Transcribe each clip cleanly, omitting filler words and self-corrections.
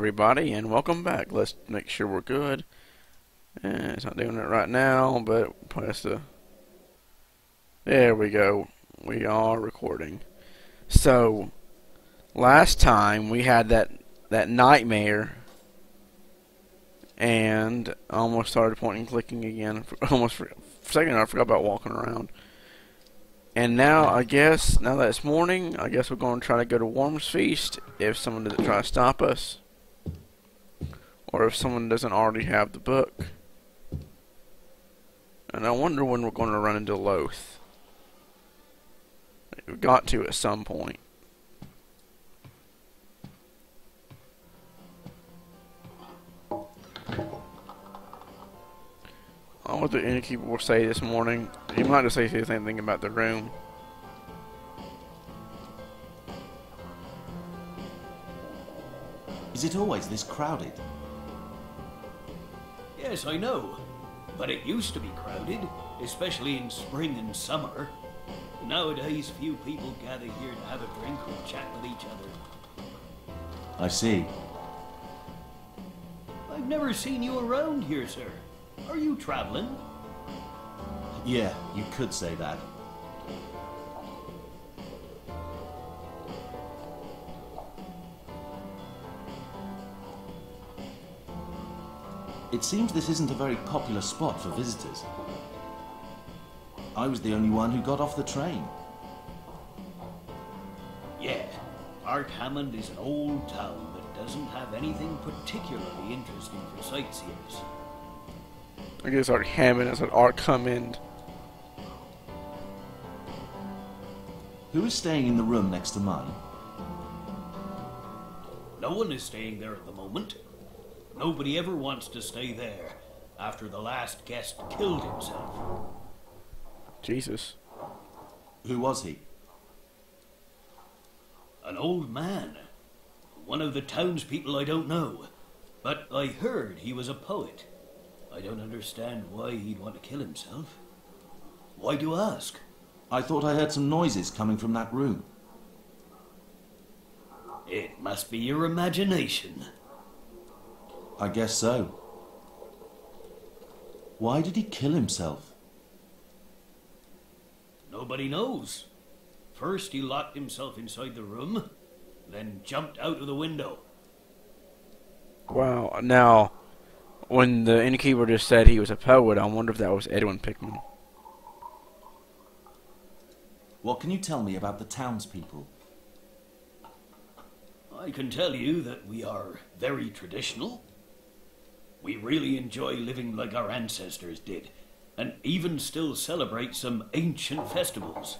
everybody, and welcome back. Let's make sure we're good. It's not doing it right now, but press the... There we go. We are recording. So, last time we had that nightmare, and I almost started pointing and clicking again. For a second, I forgot about walking around. And now, I guess, now that it's morning, I guess we're going to try to go to Worm's Feast if someone doesn't try to stop us. Or if someone doesn't already have the book. And I wonder when we're going to run into Loth. We've got to at some point. I wonder what the innkeeper will say this morning. He might just say the same thing about the room. Is it always this crowded? Yes, I know. But it used to be crowded, especially in spring and summer. Nowadays, few people gather here to have a drink or chat with each other. I see. I've never seen you around here, sir. Are you traveling? Yeah, you could say that. It seems this isn't a very popular spot for visitors. I was the only one who got off the train. Yeah, Hammond is an old town that doesn't have anything particularly interesting for sightseers. I guess Hammond is an Hammond. Who is staying in the room next to mine? No one is staying there at the moment. Nobody ever wants to stay there after the last guest killed himself. Jesus. Who was he? An old man. One of the townspeople I don't know. But I heard he was a poet. I don't understand why he'd want to kill himself. Why do you ask? I thought I heard some noises coming from that room. It must be your imagination. I guess so. Why did he kill himself? Nobody knows. First he locked himself inside the room, then jumped out of the window. Wow. Now, when the innkeeper just said he was a poet, I wonder if that was Edwin Pickman. What can you tell me about the townspeople? I can tell you that we are very traditional. We really enjoy living like our ancestors did, and even still celebrate some ancient festivals.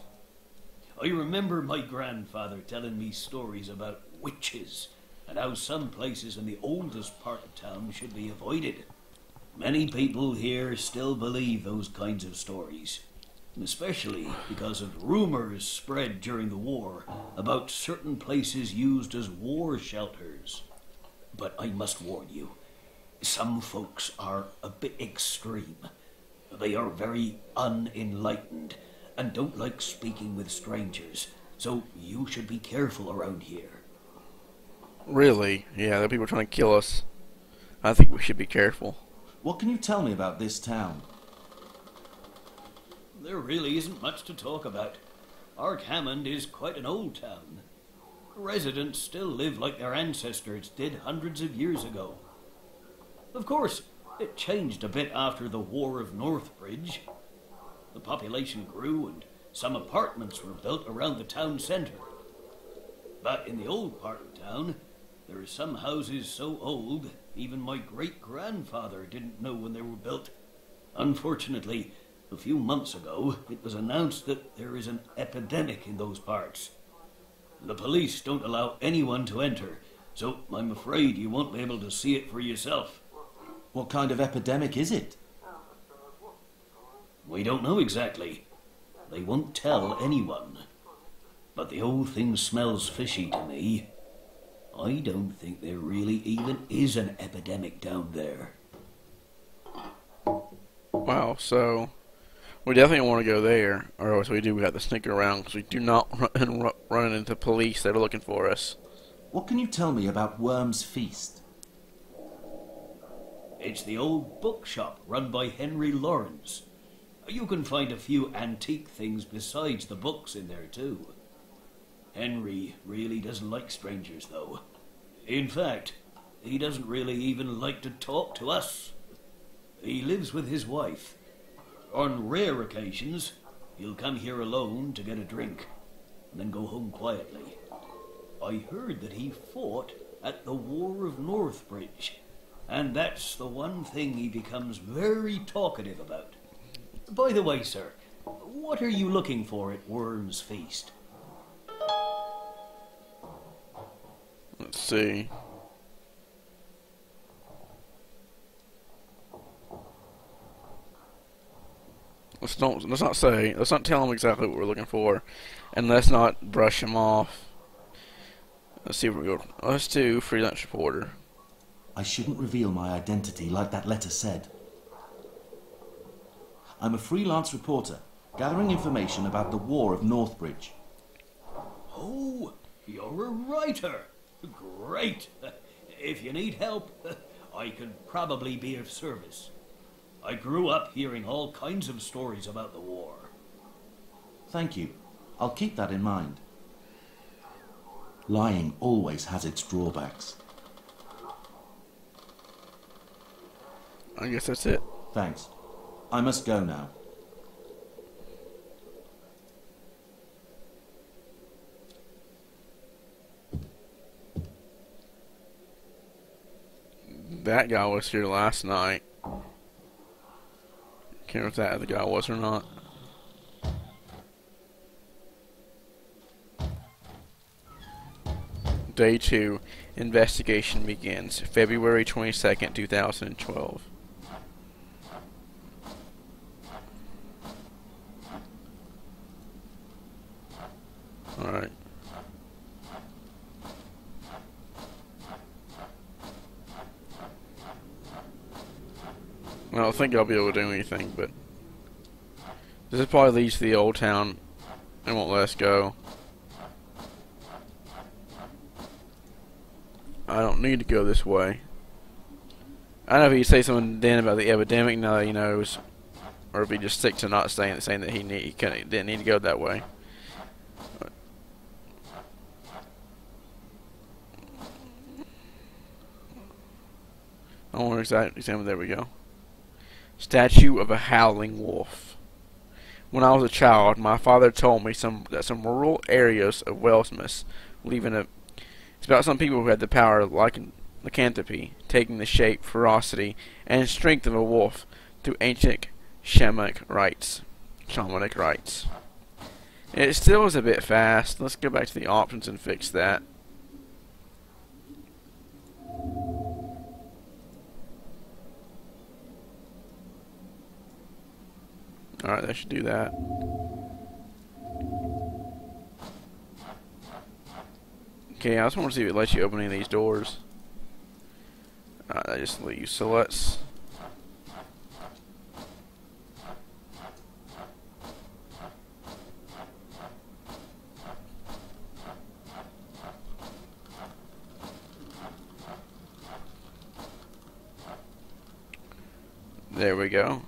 I remember my grandfather telling me stories about witches, and how some places in the oldest part of town should be avoided. Many people here still believe those kinds of stories, especially because of rumors spread during the war about certain places used as war shelters. But I must warn you, some folks are a bit extreme. They are very unenlightened and don't like speaking with strangers, so you should be careful around here. Really? Yeah, there are people trying to kill us. I think we should be careful. What can you tell me about this town? There really isn't much to talk about. Hammond is quite an old town. Residents still live like their ancestors did hundreds of years ago. Of course, it changed a bit after the War of Northbridge. The population grew and some apartments were built around the town centre. But in the old part of town, there are some houses so old, even my great-grandfather didn't know when they were built. Unfortunately, a few months ago, it was announced that there is an epidemic in those parts. The police don't allow anyone to enter, so I'm afraid you won't be able to see it for yourself. What kind of epidemic is it? We don't know exactly. They won't tell anyone. But the whole thing smells fishy to me. I don't think there really even is an epidemic down there. Wow, so we definitely want to go there, or else we have to sneak around because we do not run into police that are looking for us. What can you tell me about Worm's Feast? It's the old bookshop run by Henry Lawrence. You can find a few antique things besides the books in there too. Henry really doesn't like strangers, though. In fact, he doesn't really even like to talk to us. He lives with his wife. On rare occasions, he'll come here alone to get a drink, and then go home quietly. I heard that he fought at the War of Northbridge, and that's the one thing he becomes very talkative about. By the way, sir, what are you looking for at Worm's Feast? Let's see. Let's not tell him exactly what we're looking for, and let's not brush him off. Let's see where we go. Let's do freelance reporter. I shouldn't reveal my identity like that letter said. I'm a freelance reporter, gathering information about the War of Northbridge. Oh, you're a writer. Great. If you need help, I could probably be of service. I grew up hearing all kinds of stories about the war. Thank you. I'll keep that in mind. Lying always has its drawbacks. I guess that's it. Thanks. I must go now. That guy was here last night. Can't remember if that other guy was or not. Day 2. Investigation begins. February 22nd, 2012. Alright. I don't think I'll be able to do anything, but this probably leads to the old town and won't let us go. I don't need to go this way. I don't know if he'd say something then about the epidemic now that he knows, or if he just stick to not saying that he didn't need to go that way. I don't want to examine. There we go. Statue of a howling wolf. When I was a child, my father told me that some rural areas of Welsmus live in it's about some people who had the power of lycanthropy, taking the shape, ferocity, and strength of a wolf through ancient shamanic rites. It still is a bit fast. Let's go back to the options and fix that. Alright, that should do that. Okay, I just want to see if it lets you open any of these doors. Alright, that just leaves. So let's... There we go.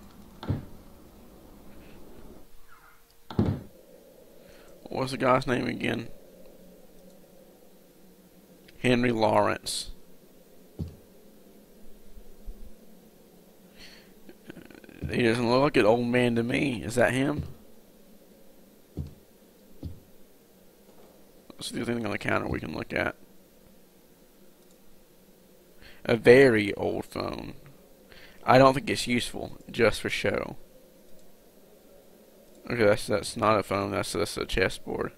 What's the guy's name again? Henry Lawrence. He doesn't look like an old man to me. Is that him? Let's see if there's anything on the counter we can look at. A very old phone. I don't think it's useful, just for show. Okay, that's not a phone, that's a chessboard.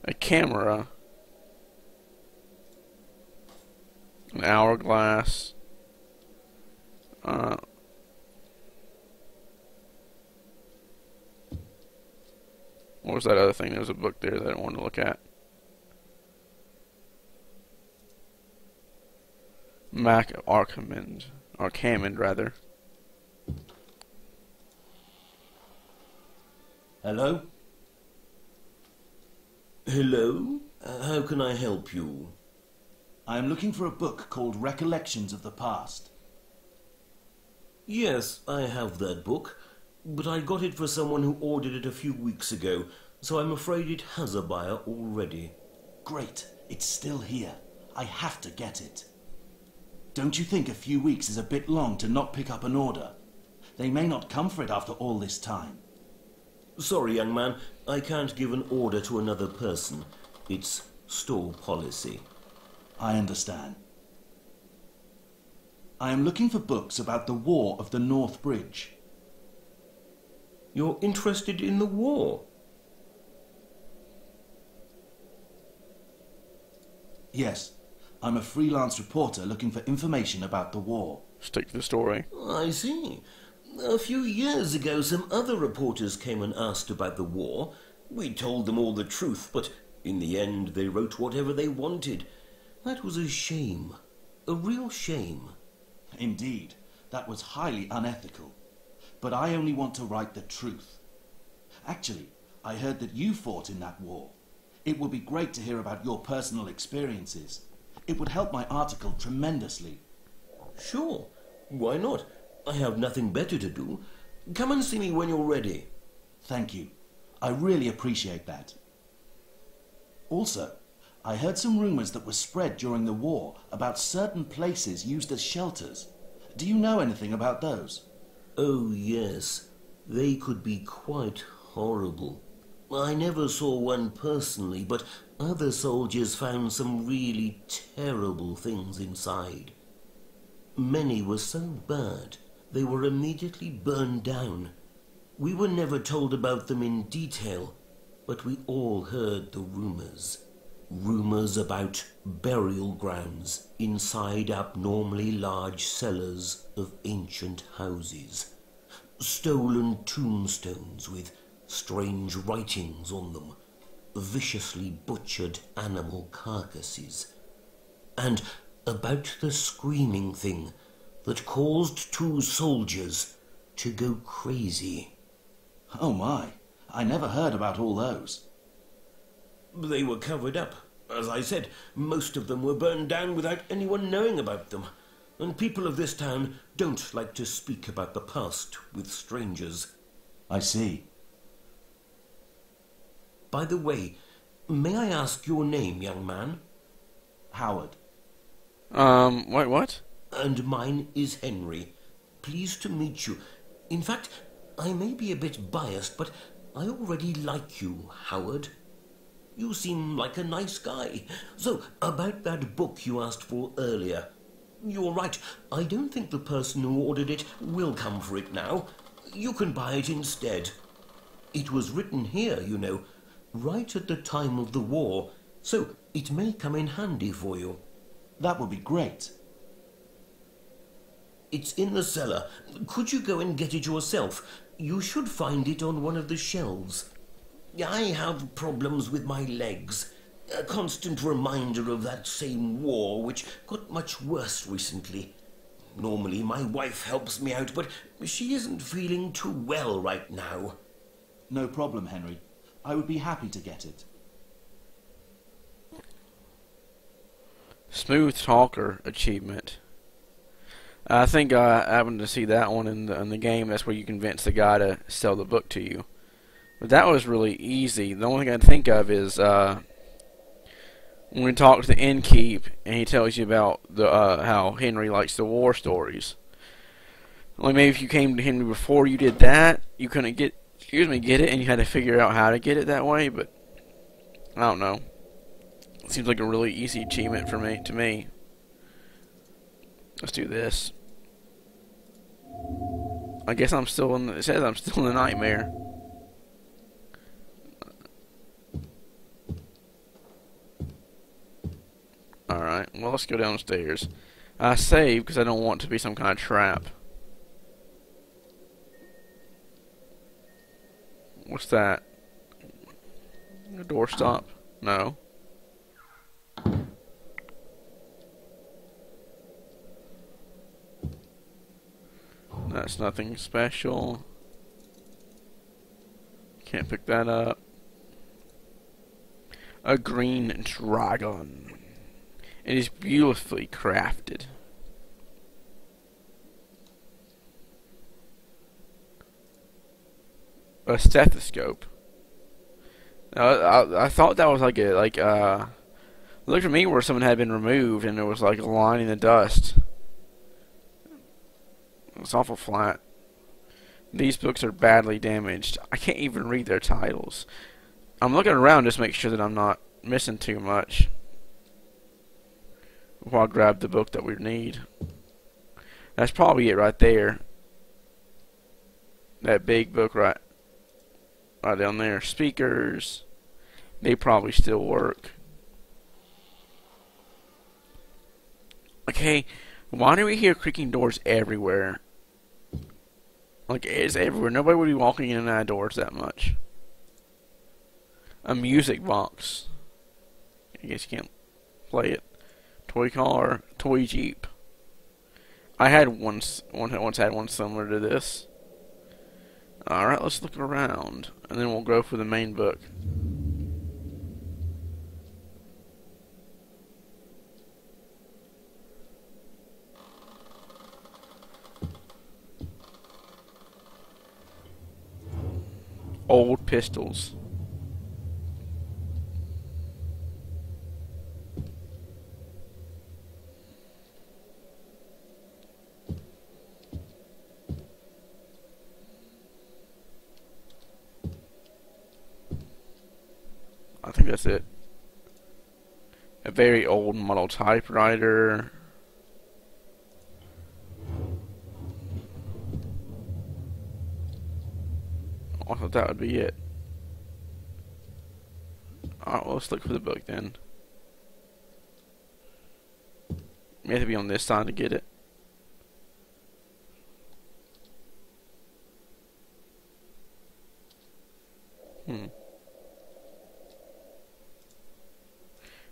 A camera. An hourglass. What was that other thing? There was a book there that I didn't want to look at. Archimedes rather. Hello? Hello? How can I help you? I am looking for a book called Recollections of the Past. Yes, I have that book, but I got it for someone who ordered it a few weeks ago, so I'm afraid it has a buyer already. Great, it's still here. I have to get it. Don't you think a few weeks is a bit long to not pick up an order? They may not come for it after all this time. Sorry, young man, I can't give an order to another person. It's store policy. I understand. I am looking for books about the War of the North Bridge. You're interested in the war? Yes, I'm a freelance reporter looking for information about the war. Stick to the story. I see. A few years ago, some other reporters came and asked about the war. We told them all the truth, but in the end they wrote whatever they wanted. That was a shame. A real shame. Indeed, that was highly unethical. But I only want to write the truth. Actually, I heard that you fought in that war. It would be great to hear about your personal experiences. It would help my article tremendously. Sure. Why not? I have nothing better to do. Come and see me when you're ready. Thank you. I really appreciate that. Also, I heard some rumors that were spread during the war about certain places used as shelters. Do you know anything about those? Oh, yes. They could be quite horrible. I never saw one personally, but other soldiers found some really terrible things inside. Many were so bad, they were immediately burned down. We were never told about them in detail, but we all heard the rumors. Rumors about burial grounds inside abnormally large cellars of ancient houses. Stolen tombstones with strange writings on them. Viciously butchered animal carcasses. And about the screaming thing that caused 2 soldiers to go crazy. Oh my, I never heard about all those. They were covered up. As I said, most of them were burned down without anyone knowing about them. And people of this town don't like to speak about the past with strangers. I see. By the way, may I ask your name, young man? Howard. Wait, what? And mine is Henry. Pleased to meet you. In fact, I may be a bit biased, but I already like you, Howard. You seem like a nice guy. So, about that book you asked for earlier. You're right, I don't think the person who ordered it will come for it now. You can buy it instead. It was written here, you know, right at the time of the war, so it may come in handy for you. That would be great. It's in the cellar. Could you go and get it yourself? You should find it on one of the shelves. I have problems with my legs. A constant reminder of that same war, which got much worse recently. Normally my wife helps me out, but she isn't feeling too well right now. No problem, Henry. I would be happy to get it. Smooth Talker achievement. I think I happened to see that one in the game. That's where you convince the guy to sell the book to you. But that was really easy. The only thing I can think of is when we talk to the innkeep and he tells you about the how Henry likes the war stories. Only maybe if you came to Henry before you did that, you couldn't get it, and you had to figure out how to get it that way. But I don't know. It seems like a really easy achievement to me. Let's do this. I guess I'm still in. It says I'm still in the nightmare. Alright, well, let's go downstairs. I save because I don't want to be some kind of trap. What's that? A doorstop? No. That's nothing special. Can't pick that up. A green dragon. It is beautifully crafted. A stethoscope. I thought that was like a it looked to me where someone had been removed and it was like a line in the dust. It's awful flat. These books are badly damaged. I can't even read their titles. I'm looking around just to make sure that I'm not missing too much. Before I grab the book that we need. That's probably it right there. That big book right down there. Speakers. They probably still work. Okay, why do we hear creaking doors everywhere? Like, it's everywhere. Nobody would be walking in and out of doors that much. A music box. I guess you can't play it. Toy car. Toy Jeep. I had once had one similar to this. Alright, let's look around. And then we'll go for the main book. Old pistols. I think that's it. A very old model typewriter. I thought that would be it. Alright, well, let's look for the book then. You have to be on this side to get it.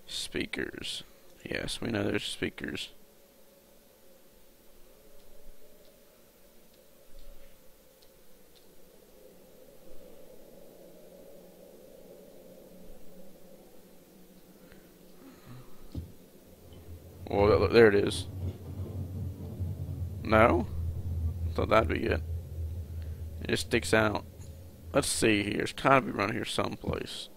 Speakers. Yes, we know there's speakers. Well, there it is. No? I thought that'd be it. It just sticks out. Let's see here. It's gotta be around here someplace.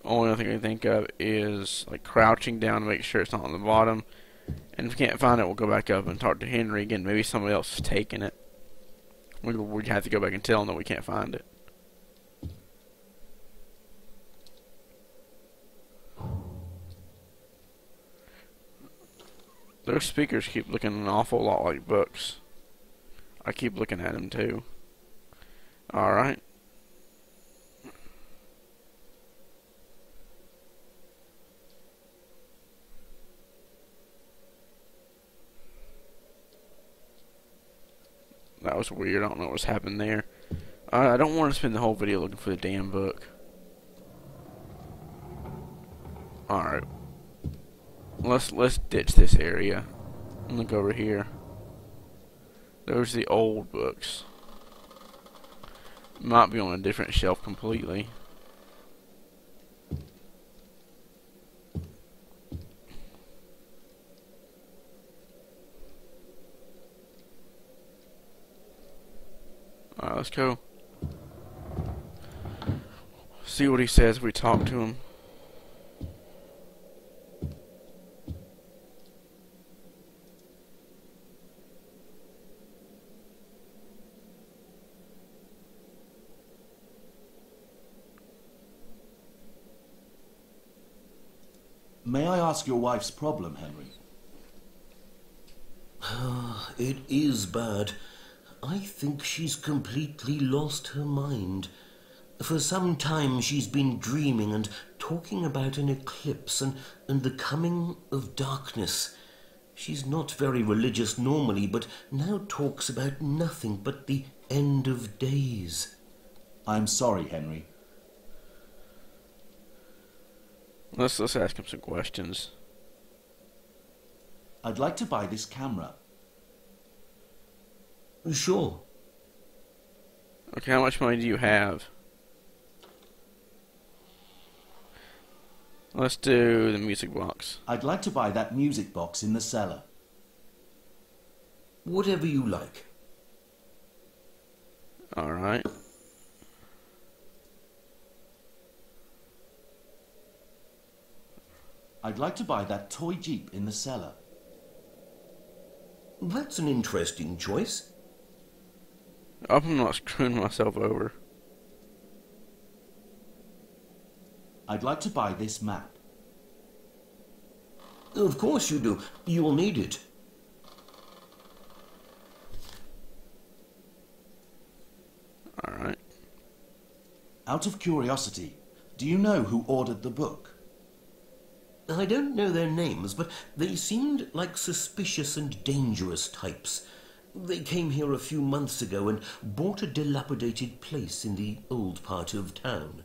Only thing I can think of is like crouching down to make sure it's not on the bottom. And if we can't find it, we'll go back up and talk to Henry again. Maybe somebody else is taking it. We'd have to go back and tell them that we can't find it. Those speakers keep looking an awful lot like books. I keep looking at them too. Alright. That was weird. I don't know what's happened there. I don't want to spend the whole video looking for the damn book. Alright. Let's ditch this area. And look over here. Those are the old books. Might be on a different shelf completely. Alright, let's go. See what he says if we talk to him. May I ask your wife's problem, Henry? It is bad. I think she's completely lost her mind. For some time she's been dreaming and talking about an eclipse and the coming of darkness. She's not very religious normally, but now talks about nothing but the end of days. I'm sorry, Henry. Let's ask him some questions. I'd like to buy this camera. Sure. Okay, how much money do you have? Let's do the music box. I'd like to buy that music box in the cellar. Whatever you like. Alright. I'd like to buy that toy Jeep in the cellar. That's an interesting choice. I hope I'm not screwing myself over. I'd like to buy this map. Of course you do. You'll need it. Alright. Out of curiosity, do you know who ordered the book? I don't know their names, but they seemed like suspicious and dangerous types. They came here a few months ago and bought a dilapidated place in the old part of town.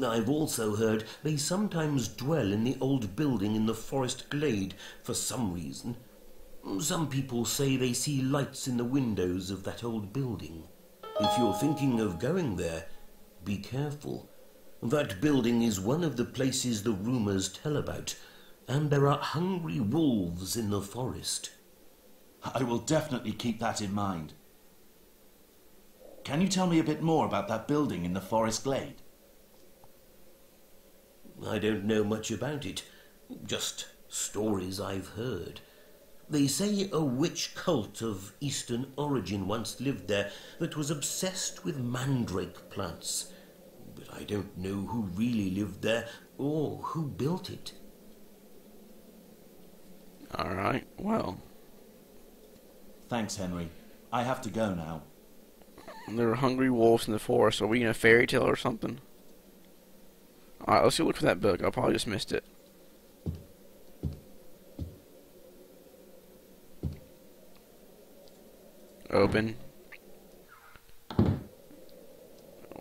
I've also heard they sometimes dwell in the old building in the forest glade for some reason. Some people say they see lights in the windows of that old building. If you're thinking of going there, be careful. That building is one of the places the rumors tell about, and there are hungry wolves in the forest. I will definitely keep that in mind. Can you tell me a bit more about that building in the forest glade? I don't know much about it, just stories I've heard. They say a witch cult of Eastern origin once lived there that was obsessed with mandrake plants. But I don't know who really lived there or who built it. Alright, well. Thanks, Henry. I have to go now. There are hungry wolves in the forest. Are we in a fairy tale or something? Alright, let's go look for that book. I probably just missed it. Open. Well,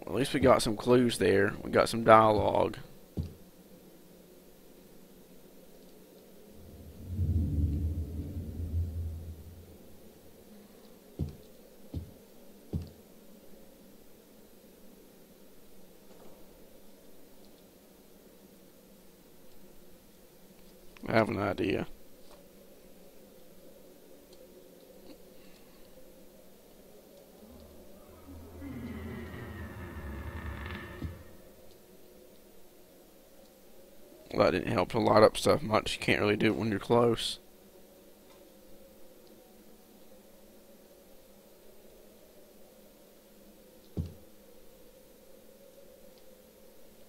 at least we got some clues there. We got some dialogue. I have an idea. Well, that didn't help to light up stuff much. You can't really do it when you're close.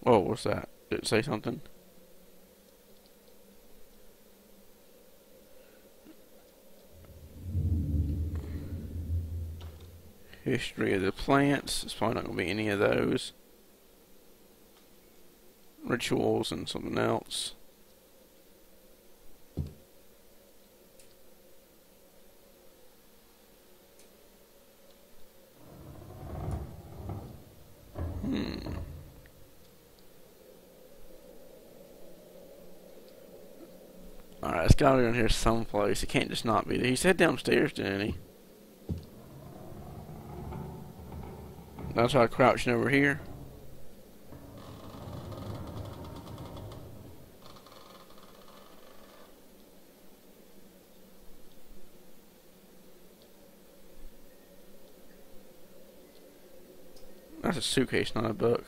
Whoa, what's that? Did it say something? History of the plants. It's probably not going to be any of those. Rituals and something else. Alright, it's gotta be in here someplace. It can't just not be there. He said downstairs, didn't he? That's how crouching over here. That's a suitcase, not a book.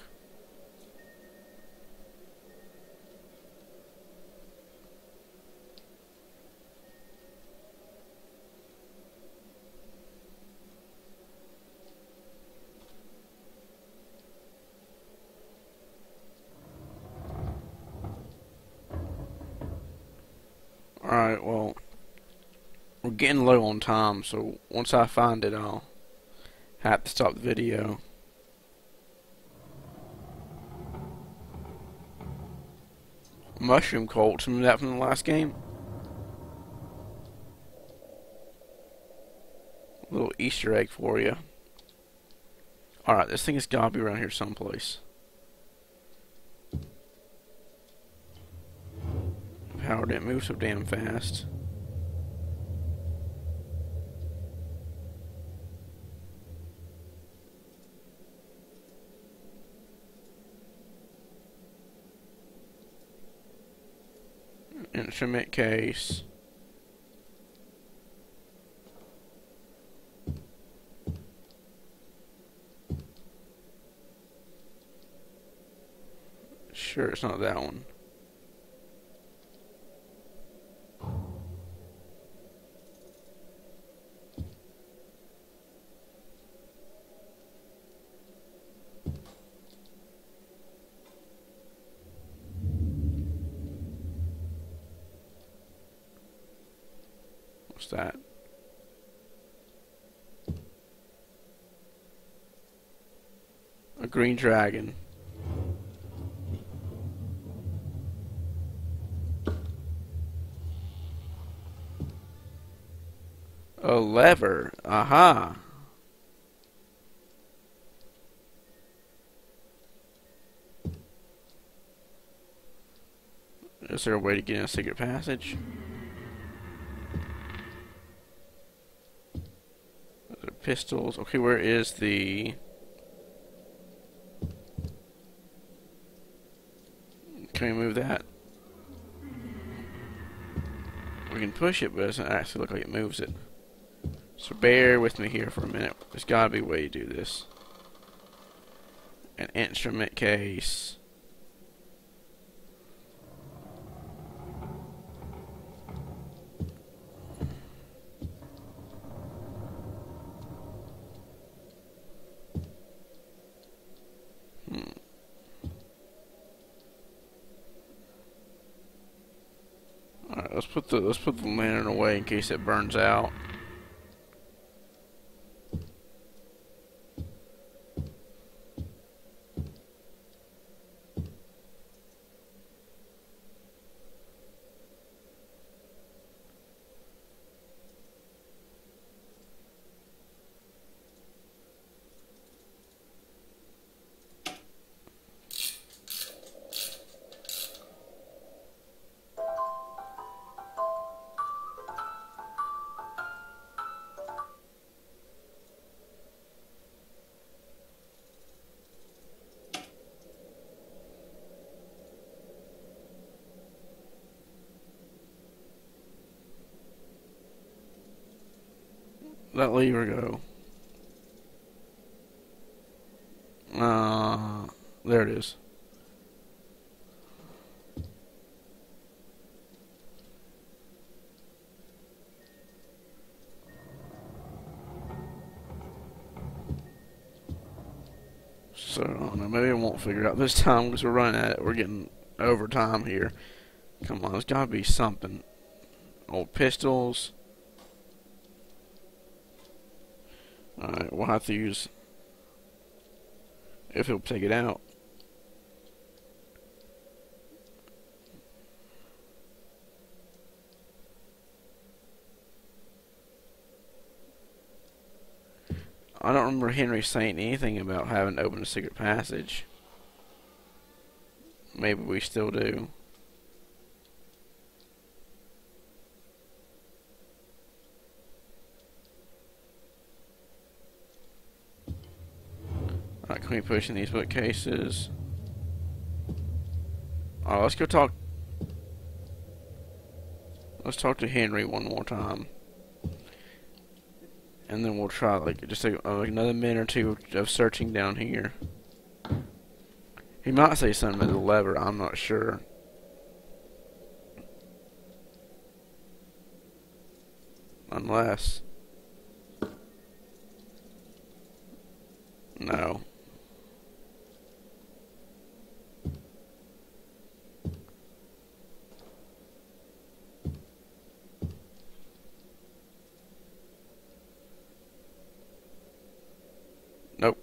Alright, well, we're getting low on time, so once I find it, I'll have to stop the video. Mushroom Cult, remember that from the last game? A little Easter egg for you. Alright, this thing has got to be around here someplace. tower didn't move so damn fast. Instrument case. Sure, it's not that one. What's that? A green dragon. A lever. Aha. Is there a way to get in a secret passage? Those are pistols. Okay, where is the... Can we move that? We can push it, but it doesn't actually look like it moves it. So bear with me here for a minute. There's gotta be a way to do this. An instrument case. Alright, let's put the lantern away in case it burns out. Let lever go. There it is. So, I don't know, maybe I won't figure it out this time because we're running at it. We're getting over time here. Come on, there's gotta be something. Old pistols. Alright, we'll have to use... if he'll take it out. I don't remember Henry saying anything about having to open a secret passage. Maybe we still do. Alright, can we push in these bookcases? Alright, let's go talk. Let's talk to Henry one more time. And then we'll try like just another minute or two of searching down here. He might say something about the lever, I'm not sure. Unless... no. Nope.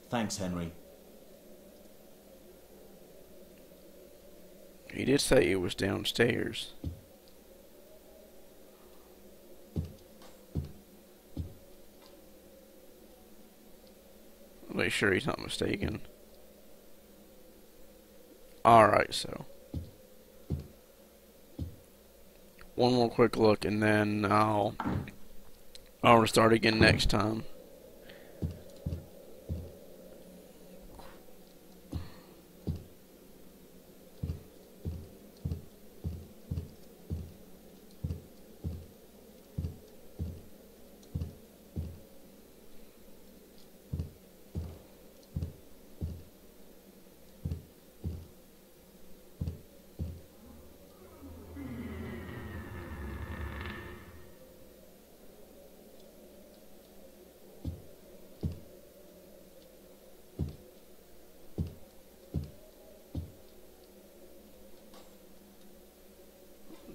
Thanks, Henry. He did say it was downstairs. Make sure he's not mistaken. Alright, so. one more quick look, and then I'll restart again next time.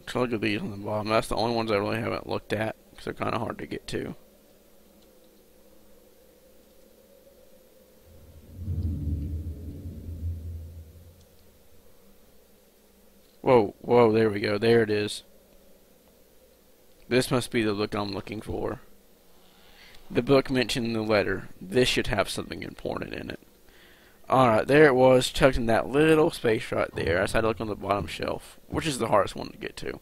So look at these on the bottom. That's the only ones I really haven't looked at because they're kind of hard to get to. Whoa, whoa, there we go. There it is. This must be the book I'm looking for. The book mentioned in the letter. This should have something important in it. Alright, there it was, tucked in that little space right there. I just had to look on the bottom shelf, which is the hardest one to get to.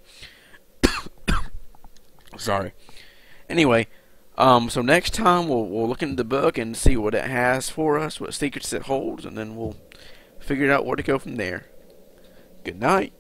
Sorry. Anyway, so next time we'll look into the book and see what it has for us, what secrets it holds, and then we'll figure out where to go from there. Good night.